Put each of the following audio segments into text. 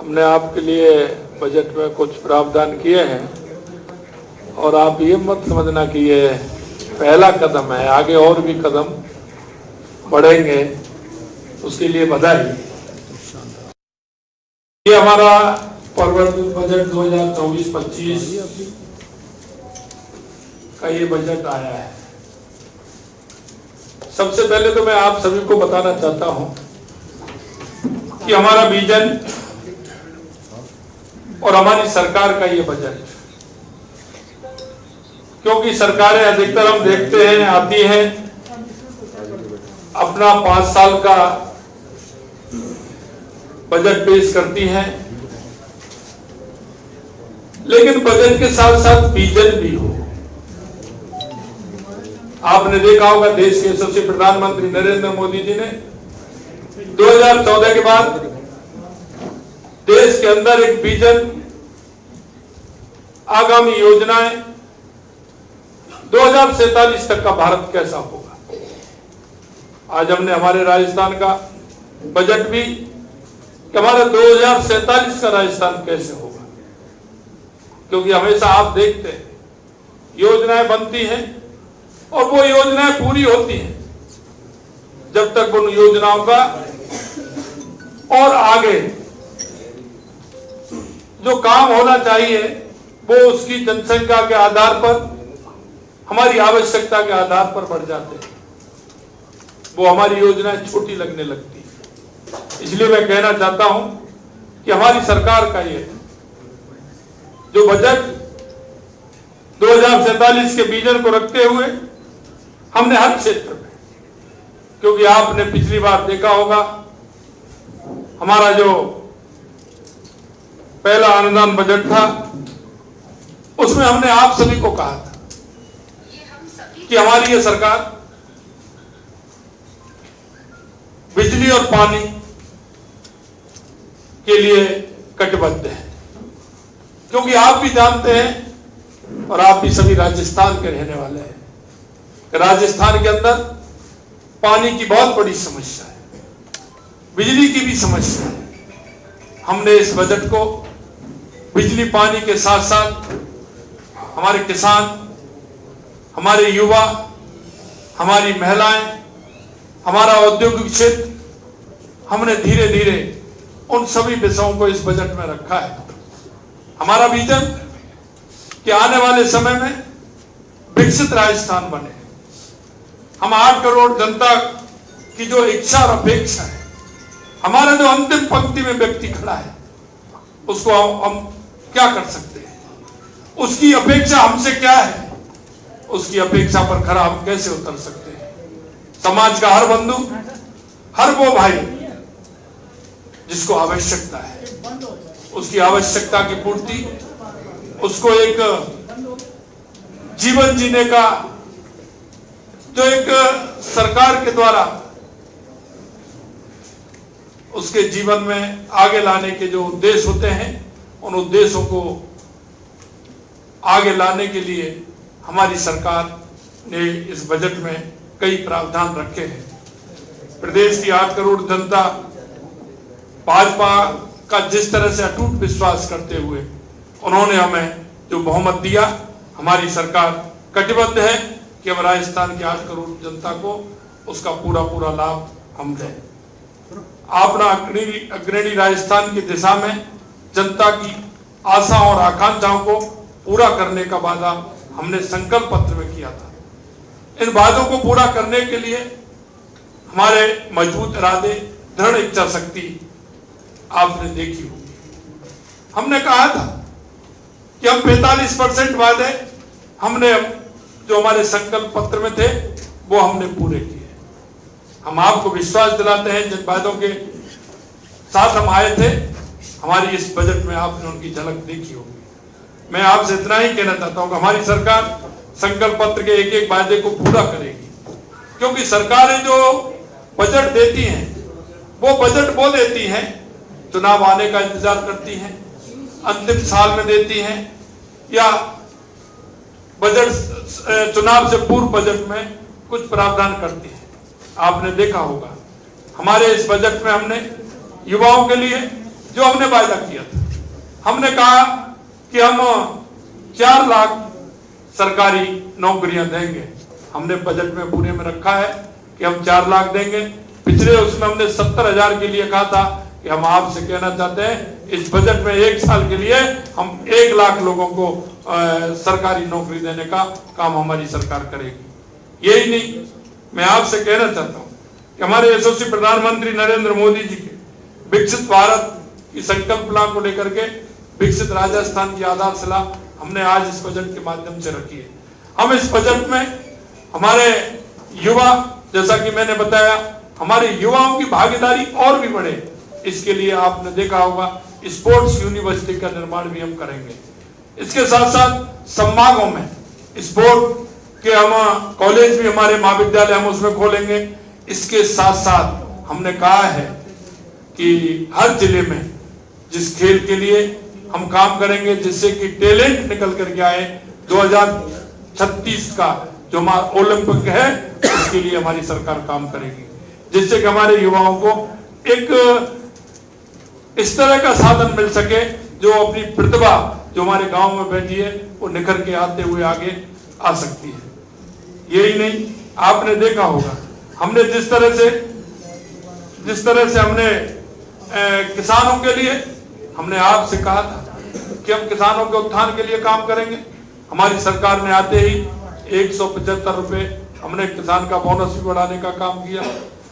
हमने आपके लिए बजट में कुछ प्रावधान किए हैं और आप ये मत समझना कि ये पहला कदम है, आगे और भी कदम बढ़ेंगे, उसके लिए बधाई। ये हमारा परिवर्तित बजट 2024-25 का ये बजट आया है। सबसे पहले तो मैं आप सभी को बताना चाहता हूं कि हमारा विजन और हमारी सरकार का ये बजट, क्योंकि सरकारें अधिकतर हम देखते हैं आती हैं अपना 5 साल का बजट पेश करती हैं, लेकिन बजट के साथ साथ विजन भी हो। आपने देखा होगा देश के यशस्वी प्रधानमंत्री नरेंद्र मोदी जी ने 2014 के बाद देश के अंदर एक विजन, आगामी योजनाएं 2047 तक का भारत कैसा होगा। आज हमने हमारे राजस्थान का बजट भी कि हमारा 2047 का राजस्थान कैसे होगा, क्योंकि हमेशा आप देखते हैं योजनाएं बनती हैं और वो योजनाएं पूरी होती हैं जब तक उन योजनाओं का और आगे जो काम होना चाहिए वो उसकी जनसंख्या के आधार पर, हमारी आवश्यकता के आधार पर बढ़ जाते हैं, वो हमारी योजनाएं छोटी लगने लगती है। इसलिए मैं कहना चाहता हूं कि हमारी सरकार का ये जो बजट 2047 के विजन को रखते हुए हमने हर क्षेत्र में, क्योंकि आपने पिछली बार देखा होगा हमारा जो पहला अनुदान बजट था उसमें हमने आप सभी को कहा था कि हमारी ये सरकार बिजली और पानी के लिए कटिबद्ध है, क्योंकि आप भी जानते हैं और आप भी सभी राजस्थान के रहने वाले हैं, राजस्थान के अंदर पानी की बहुत बड़ी समस्या है, बिजली की भी समस्या है। हमने इस बजट को बिजली पानी के साथ साथ हमारे किसान, हमारे युवा, हमारी महिलाएं, हमारा औद्योगिक क्षेत्र, हमने धीरे धीरे उन सभी विषयों को इस बजट में रखा है। हमारा विजन कि आने वाले समय में विकसित राजस्थान बने। हम 8 करोड़ जनता की जो इच्छा और अपेक्षा है, हमारा जो अंतिम पंक्ति में व्यक्ति खड़ा है, उसको हम क्या कर सकते हैं, उसकी अपेक्षा हमसे क्या है, उसकी अपेक्षा पर खरा हम कैसे उतर सकते हैं। समाज का हर बंधु, हर वो भाई जिसको आवश्यकता है, उसकी आवश्यकता की पूर्ति, उसको एक जीवन जीने का जो एक सरकार के द्वारा उसके जीवन में आगे लाने के जो उद्देश्य होते हैं, उन उद्देश्यों को आगे लाने के लिए हमारी सरकार ने इस बजट में कई प्रावधान रखे हैं। प्रदेश की 8 करोड़ जनता भाजपा का जिस तरह से अटूट विश्वास करते हुए उन्होंने हमें जो बहुमत दिया, हमारी सरकार कटिबद्ध है कि हम राजस्थान की 8 करोड़ जनता को उसका पूरा लाभ हम दें। अपना अग्रणी राजस्थान की दिशा में जनता की आशा और आकांक्षाओं को पूरा करने का वादा हमने संकल्प पत्र में किया था। इन वादों को पूरा करने के लिए हमारे मजबूत इरादे, दृढ़ इच्छा शक्ति आपने देखी होगी। हमने कहा था कि हम 45% वादे हमने जो हमारे संकल्प पत्र में थे वो हमने पूरे किए। हम आपको विश्वास दिलाते हैं जिन वादों के साथ हम आए थे, हमारी इस बजट में आपने उनकी झलक देखी होगी। मैं आपसे इतना ही कहना चाहता हूं कि हमारी सरकार संकल्प पत्र के एक एक वादे को पूरा करेगी, क्योंकि सरकारें जो बजट देती हैं वो बजट वो देती हैं, चुनाव आने का इंतजार करती हैं, अंतिम साल में देती हैं, या बजट चुनाव से पूर्व बजट में कुछ प्रावधान करती है। आपने देखा होगा हमारे इस बजट में हमने युवाओं के लिए जो हमने वायदा किया था। हमने कहा कि हम 4 लाख सरकारी नौकरियां देंगे। हमने बजट में पूरे में रखा है कि हम 4 लाख देंगे। पिछले उसमें हमने 70,000 के लिए कहा था कि हम आपसे कहना चाहते हैं इस बजट में 1 साल के लिए हम 1 लाख लोगों को सरकारी नौकरी देने का काम हमारी सरकार करेगी। यही नहीं, मैं आपसे कहना चाहता हूं कि हमारे यशस्वी प्रधानमंत्री नरेंद्र मोदी जी के विकसित भारत की संकल्पना को लेकर के विकसित राजस्थान की आधारशिला हमने आज इस बजट के माध्यम से रखी है। हम इस बजट में हमारे युवा, जैसा कि मैंने बताया, हमारे युवाओं की भागीदारी और भी बढ़े, इसके लिए आपने देखा होगा स्पोर्ट्स यूनिवर्सिटी का निर्माण भी हम करेंगे। इसके साथ साथ संभागों में स्पोर्ट के हम कॉलेज भी, हमारे महाविद्यालय हम उसमें खोलेंगे। इसके साथ साथ हमने कहा है कि हर जिले में जिस खेल के लिए हम काम करेंगे जिससे कि टैलेंट निकल करके आए, 2036 का जो हमारा ओलंपिक है उसके लिए हमारी सरकार काम करेगी, जिससे कि हमारे युवाओं को एक इस तरह का साधन मिल सके जो अपनी प्रतिभा जो हमारे गांव में बैठी है वो निखर के आते हुए आगे आ सकती है। यही नहीं, आपने देखा होगा हमने जिस तरह से हमने किसानों के लिए हमने आपसे कहा था कि हम किसानों के उत्थान के लिए काम करेंगे। हमारी सरकार ने आते ही 175 रुपए हमने किसान का बोनस भी बढ़ाने का काम किया।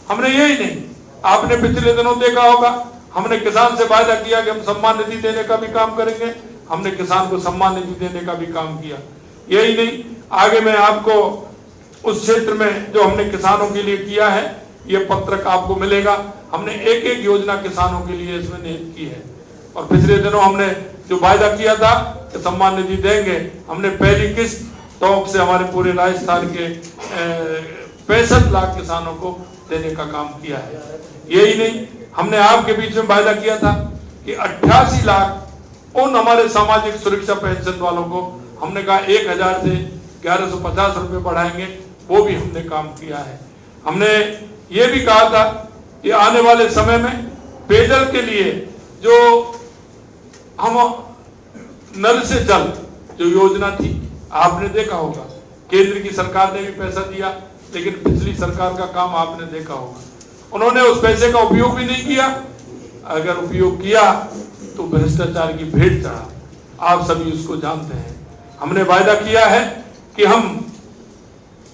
हमने यही नहीं, आपने पिछले दिनों देखा होगा हमने किसान से वायदा किया कि हम सम्मान निधि देने का भी काम करेंगे। हमने किसान को सम्मान निधि देने का भी काम किया। यही नहीं, आगे मैं आपको उस क्षेत्र में जो हमने किसानों के लिए किया है ये पत्रक आपको मिलेगा। हमने एक एक योजना किसानों के लिए इसमें निहित की है। और पिछले दिनों हमने जो वायदा किया था कि सम्मान निधि देंगे, हमने पहली किस्त टोंक से हमारे पूरे राजस्थान के 65 लाख किसानों को देने का काम किया है। यही नहीं, हमने आपके बीच में वायदा किया था कि 88 लाख उन हमारे सामाजिक सुरक्षा पेंशन वालों को हमने कहा 1000 से 1150 रुपए बढ़ाएंगे, वो भी हमने काम किया है। हमने ये भी कहा था कि आने वाले समय में पेयजल के लिए जो हम नल से जल जो योजना थी, आपने देखा होगा केंद्र की सरकार ने भी पैसा दिया, लेकिन पिछली सरकार का काम आपने देखा होगा उन्होंने उस पैसे का उपयोग भी नहीं किया। अगर उपयोग किया तो भ्रष्टाचार की भेंट चढ़ा, आप सभी उसको जानते हैं। हमने वायदा किया है कि हम